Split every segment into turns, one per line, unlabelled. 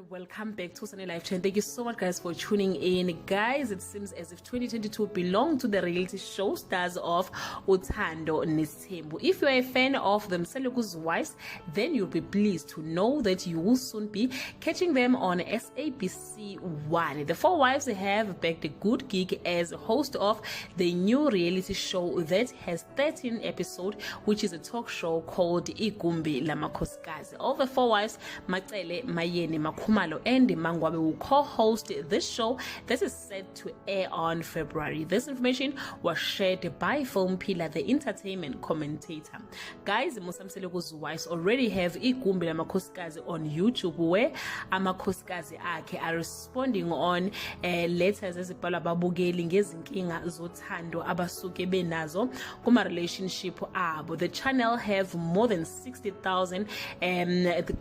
welcome back to Sunny Life Channel. Thank you so much, guys, for tuning in. Guys, it seems as if 2022 belonged to the reality show stars of Uthando and nesthembu. If you are a fan of the Mseleku's wives, then you'll be pleased to know that you will soon be catching them on SABC1. The four wives have bagged a good gig as host of the new reality show that has 13 episodes, which is a talk show called Igumbi Lamakhosikazi. All the four wives, Macele, Mayeni, Makhumalo, and Mangwabe, will co-host this show that is set to air on February. This information was shared by Film Pillar, the entertainment commentator. Guys, Musa Mseleku's wives already have Igumbi Lamakhosikazi on YouTube, where amakhosikazi akhe are responding on letters ezibhalwa ababukeli ngezinkinga zothando abasuke benazo kuma relationship abo. The channel have more than 60,000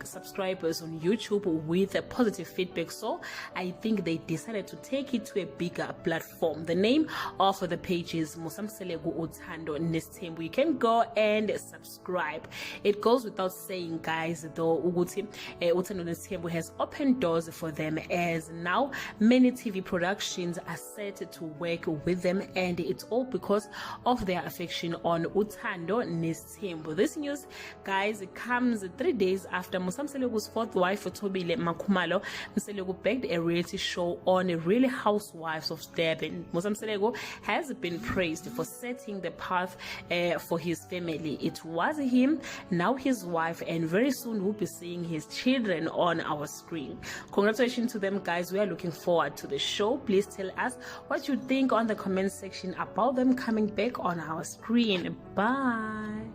subscribers on YouTube with a positive feedback, so I think they decided to take it to a bigger platform. The name of the page is Musa Mseleku Uthando nesthembu. You can go and subscribe. It goes without saying, guys, though, ukuthi Uthando nesthembu has opened doors for them, as now many TV productions are set to work with them, and it's all because of their affection on Uthando nesthembu. This news, guys, comes 3 days after Musa Mseleku's fourth wife, Tobile Makhumalo Mseleku, begged a reality show on Real Housewives of Durban. Musa Mseleku has been praised for setting the path for his family. It was him, now his wife, and very soon we'll be seeing his children on our screen. Congratulations to them, guys. We are looking forward to the show. Please tell us what you think on the comment section about them coming back on our screen. Bye.